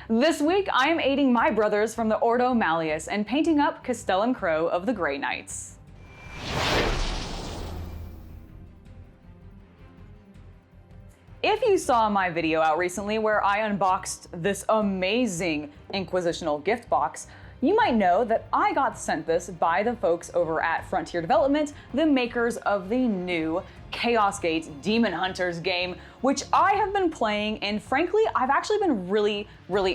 This week, I am aiding my brothers from the Ordo Malleus and painting up Castellan Crowe of the Grey Knights. If you saw my video out recently where I unboxed this amazing Inquisitional gift box, you might know that I got sent this by the folks over at Frontier Development, the makers of the new Chaos Gate Demon Hunters game, which I have been playing, and frankly, I've actually been really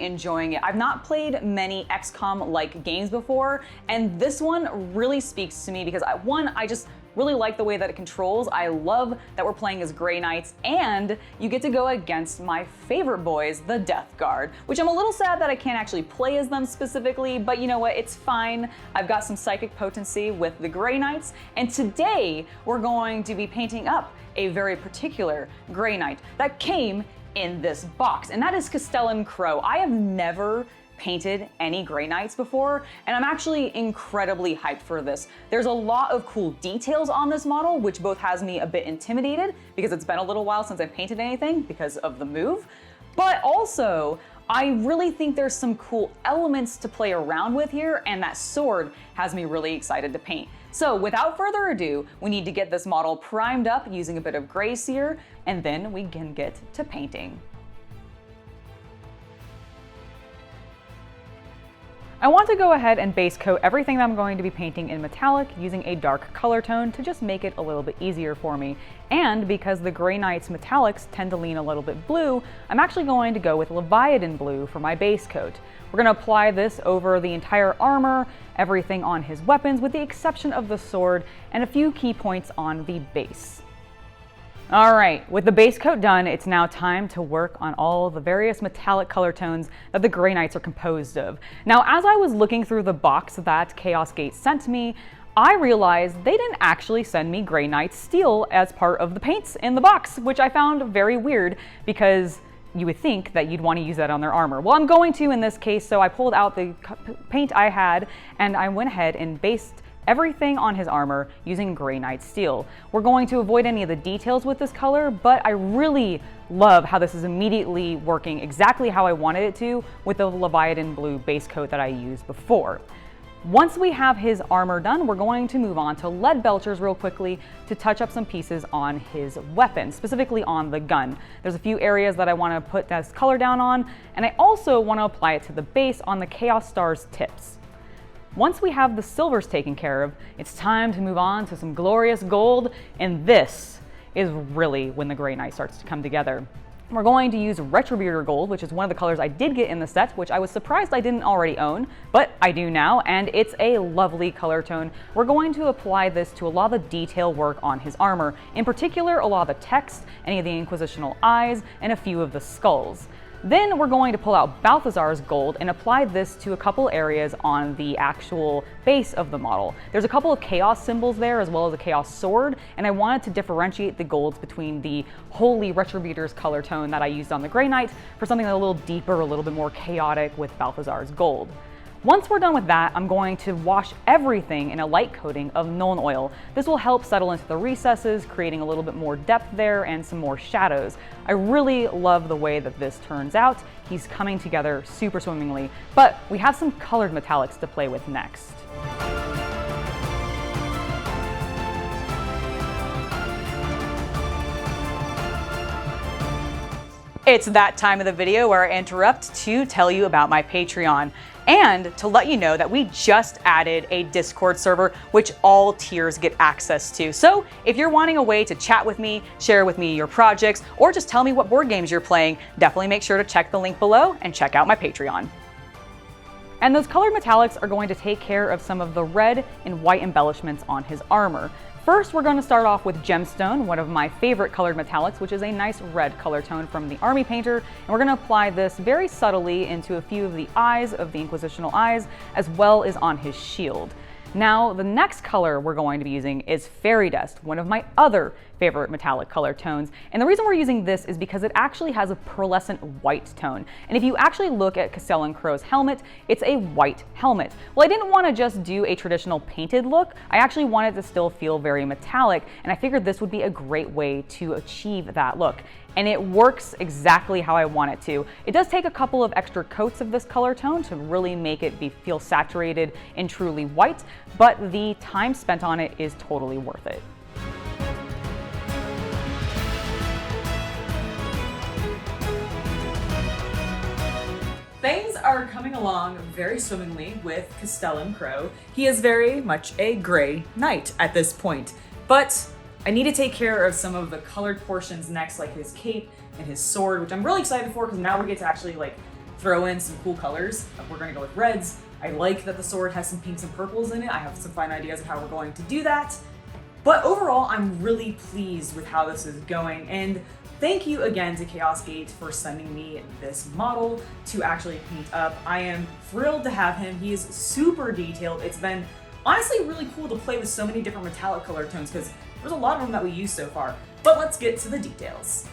enjoying it. I've not played many XCOM-like games before, and this one really speaks to me because I just really like the way that it controls. I love that we're playing as Grey Knights, and you get to go against my favorite boys, the Death Guard, which I'm a little sad that I can't actually play as them specifically, but you know what, it's fine. I've got some psychic potency with the Grey Knights, and today we're going to be painting up a very particular Grey Knight that came in this box, and that is Castellan Crowe. I have never painted any Grey Knights before, and I'm actually incredibly hyped for this. There's a lot of cool details on this model, which both has me a bit intimidated because it's been a little while since I've painted anything because of the move, but also I really think there's some cool elements to play around with here, and that sword has me really excited to paint. So without further ado, we need to get this model primed up using a bit of Grey Seer, and then we can get to painting. I want to go ahead and base coat everything that I'm going to be painting in metallic using a dark color tone to just make it a little bit easier for me. And because the Grey Knights metallics tend to lean a little bit blue, I'm actually going to go with Leviathan blue for my base coat. We're going to apply this over the entire armor, everything on his weapons with the exception of the sword, and a few key points on the base. Alright, with the base coat done, it's now time to work on all the various metallic color tones that the Grey Knights are composed of. Now, as I was looking through the box that Chaos Gate sent me, I realized they didn't actually send me Grey Knight steel as part of the paints in the box, which I found very weird because you would think that you'd want to use that on their armor. Well, I'm going to in this case, so I pulled out the paint I had and I went ahead and based everything on his armor using Grey Knight steel. We're going to avoid any of the details with this color, but I really love how this is immediately working exactly how I wanted it to with the Leviathan blue base coat that I used before. Once we have his armor done, we're going to move on to lead belchers real quickly to touch up some pieces on his weapon, specifically on the gun. There's a few areas that I want to put this color down on, and I also want to apply it to the base on the Chaos Stars tips. Once we have the silvers taken care of, it's time to move on to some glorious gold, and this is really when the Grey Knight starts to come together. We're going to use Retributor Gold, which is one of the colors I did get in the set, which I was surprised I didn't already own, but I do now, and it's a lovely color tone. We're going to apply this to a lot of the detail work on his armor, in particular a lot of the text, any of the Inquisitional eyes, and a few of the skulls. Then we're going to pull out Balthazar's gold and apply this to a couple areas on the actual base of the model. There's a couple of chaos symbols there as well as a chaos sword, and I wanted to differentiate the golds between the Holy Retributor's color tone that I used on the Grey Knight for something a little deeper, a little bit more chaotic with Balthazar's gold. Once we're done with that, I'm going to wash everything in a light coating of Nuln Oil. This will help settle into the recesses, creating a little bit more depth there and some more shadows. I really love the way that this turns out. He's coming together super swimmingly, but we have some colored metallics to play with next. It's that time of the video where I interrupt to tell you about my Patreon and to let you know that we just added a Discord server which all tiers get access to. So if you're wanting a way to chat with me, share with me your projects, or just tell me what board games you're playing, definitely make sure to check the link below and check out my Patreon. And those colored metallics are going to take care of some of the red and white embellishments on his armor. First, we're going to start off with Gemstone, one of my favorite colored metallics, which is a nice red color tone from the Army Painter, and we're going to apply this very subtly into a few of the eyes of the Inquisitional eyes, as well as on his shield. Now, the next color we're going to be using is Fairy Dust, one of my other favorite metallic color tones. And the reason we're using this is because it actually has a pearlescent white tone. And if you actually look at Castellan Crowe's helmet, it's a white helmet. Well, I didn't want to just do a traditional painted look. I actually wanted to still feel very metallic, and I figured this would be a great way to achieve that look. and it works exactly how I want it to. It does take a couple of extra coats of this color tone to really make it feel saturated and truly white, but the time spent on it is totally worth it. Things are coming along very swimmingly with Castellan Crowe. He is very much a gray knight at this point, but I need to take care of some of the colored portions next, like his cape and his sword, which I'm really excited for because now we get to actually like throw in some cool colors. We're going to go with reds. I like that the sword has some pinks and purples in it. I have some fine ideas of how we're going to do that. But overall, I'm really pleased with how this is going, and thank you again to Chaos Gate for sending me this model to actually paint up. I am thrilled to have him. He is super detailed. It's been honestly really cool to play with so many different metallic color tones because there's a lot of them that we use so far. But let's get to the details.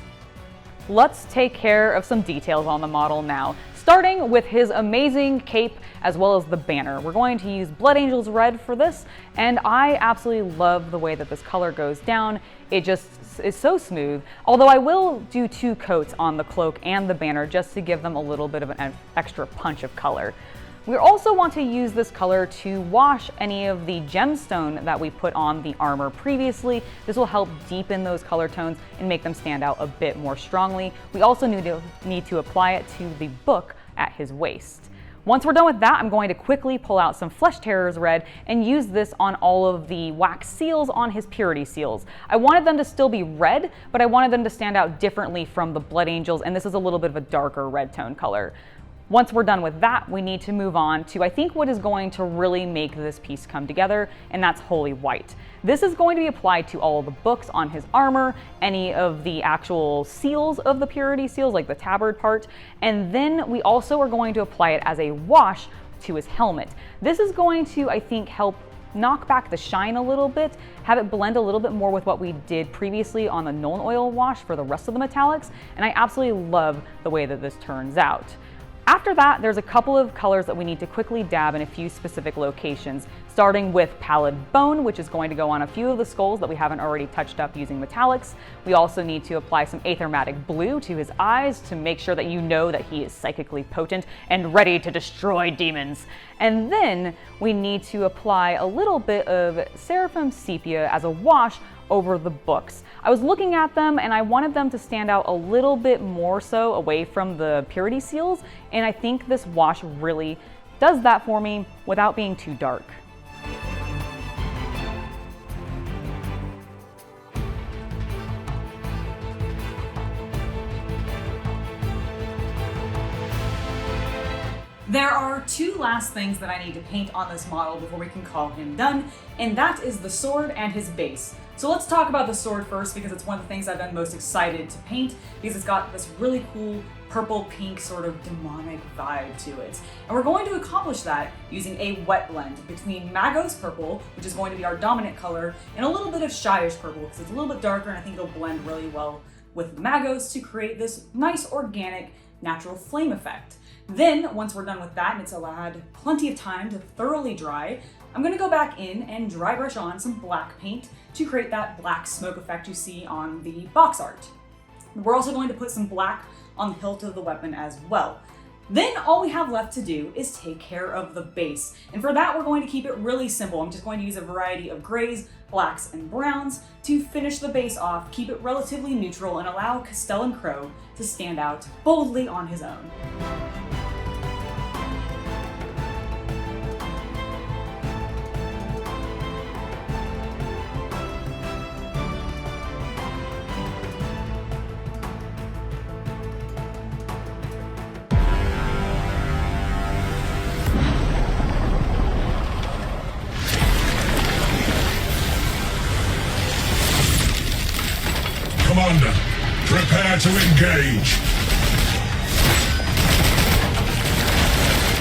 Let's take care of some details on the model now, starting with his amazing cape as well as the banner. We're going to use Blood Angels Red for this, and I absolutely love the way that this color goes down. It just is so smooth, although I will do 2 coats on the cloak and the banner just to give them a little bit of an extra punch of color. We also want to use this color to wash any of the gemstone that we put on the armor previously. This will help deepen those color tones and make them stand out a bit more strongly. We also need to apply it to the book at his waist. Once we're done with that, I'm going to quickly pull out some Flesh Terrors Red and use this on all of the wax seals on his purity seals. I wanted them to still be red, but I wanted them to stand out differently from the Blood Angels, and this is a little bit of a darker red tone color. Once we're done with that, we need to move on to, I think, what is going to really make this piece come together, and that's Holy White. This is going to be applied to all of the books on his armor, any of the actual seals of the purity seals, like the tabard part, and then we also are going to apply it as a wash to his helmet. This is going to, I think, help knock back the shine a little bit, have it blend a little bit more with what we did previously on the Nuln Oil wash for the rest of the metallics, and I absolutely love the way that this turns out. After that, there's a couple of colors that we need to quickly dab in a few specific locations, starting with Pallid Bone, which is going to go on a few of the skulls that we haven't already touched up using metallics. We also need to apply some Aethermatic Blue to his eyes to make sure that you know that he is psychically potent and ready to destroy demons. And then we need to apply a little bit of Seraphim Sepia as a wash over the books. I was looking at them and I wanted them to stand out a little bit more so away from the purity seals, and I think this wash really does that for me without being too dark. There are 2 last things that I need to paint on this model before we can call him done, and that is the sword and his base. So let's talk about the sword first, because it's one of the things I've been most excited to paint, because it's got this really cool purple-pink sort of demonic vibe to it. And we're going to accomplish that using a wet blend between Magos Purple, which is going to be our dominant color, and a little bit of Shyish Purple, because it's a little bit darker and I think it'll blend really well with Magos to create this nice organic natural flame effect. Then, once we're done with that and it's allowed plenty of time to thoroughly dry, I'm going to go back in and dry brush on some black paint to create that black smoke effect you see on the box art. We're also going to put some black on the hilt of the weapon as well. Then all we have left to do is take care of the base. And for that, we're going to keep it really simple. I'm just going to use a variety of grays, blacks, and browns to finish the base off, keep it relatively neutral, and allow Castellan Crowe to stand out boldly on his own. Commander, prepare to engage.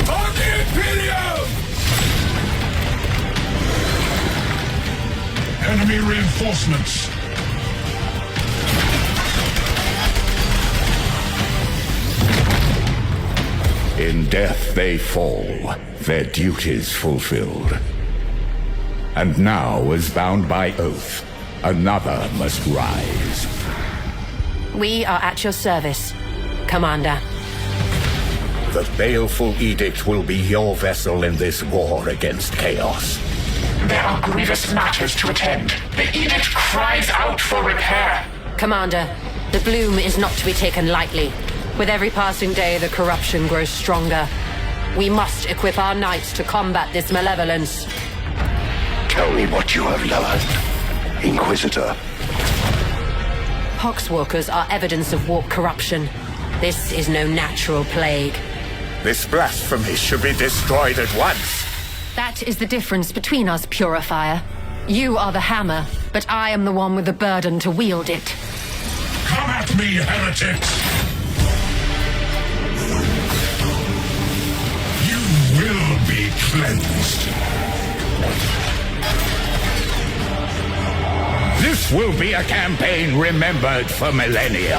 On the Imperium! Enemy reinforcements. In death they fall, their duties fulfilled. And now, as bound by oath, another must rise. We are at your service, Commander. The baleful edict will be your vessel in this war against chaos. There are grievous matters to attend. The edict cries out for repair. Commander, the bloom is not to be taken lightly. With every passing day, the corruption grows stronger. We must equip our knights to combat this malevolence. Tell me what you have learned, Inquisitor. Poxwalkers are evidence of warp corruption. This is no natural plague. This blasphemy should be destroyed at once. That is the difference between us, Purifier. You are the hammer, but I am the one with the burden to wield it. Come at me, heretics! You will be cleansed. This will be a campaign remembered for millennia.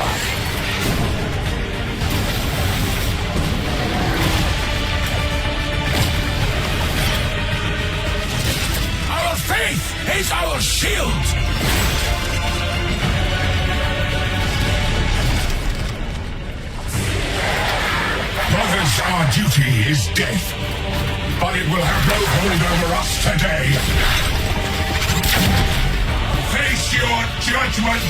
Our faith is our shield! Brothers, our duty is death, but it will have no hold over us today. Face your judgment!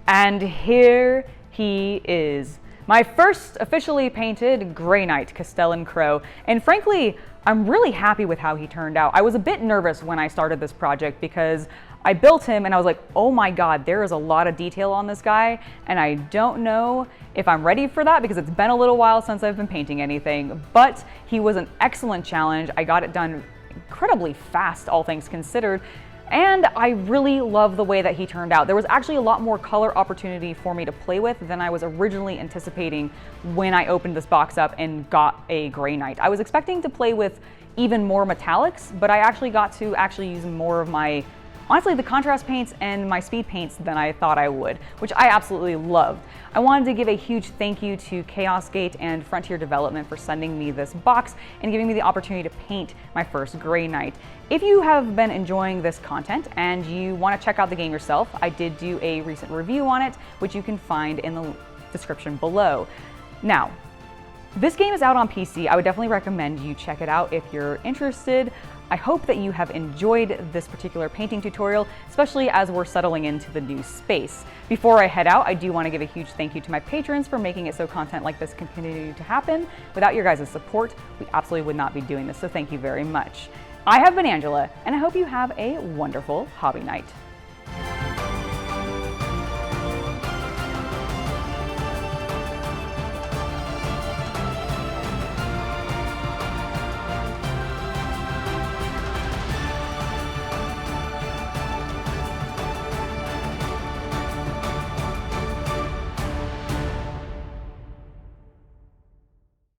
And here he is. My first officially painted Grey Knight, Castellan Crowe, and frankly, I'm really happy with how he turned out. I was a bit nervous when I started this project because I built him and I was like, oh my god, there is a lot of detail on this guy, and I don't know if I'm ready for that because it's been a little while since I've been painting anything, but he was an excellent challenge. I got it done incredibly fast, all things considered, and I really love the way that he turned out. There was actually a lot more color opportunity for me to play with than I was originally anticipating when I opened this box up and got a Grey Knight. I was expecting to play with even more metallics, but I actually got to use more of my, honestly, the contrast paints and my speed paints than I thought I would, which I absolutely loved. I wanted to give a huge thank you to Chaos Gate and Frontier Development for sending me this box and giving me the opportunity to paint my first Grey Knight. If you have been enjoying this content and you want to check out the game yourself, I did do a recent review on it, which you can find in the description below. Now, this game is out on PC. I would definitely recommend you check it out if you're interested. I hope that you have enjoyed this particular painting tutorial, especially as we're settling into the new space. Before I head out, I do want to give a huge thank you to my patrons for making it so content like this can continue to happen. Without your guys' support, we absolutely would not be doing this, so thank you very much. I have been Angela, and I hope you have a wonderful hobby night.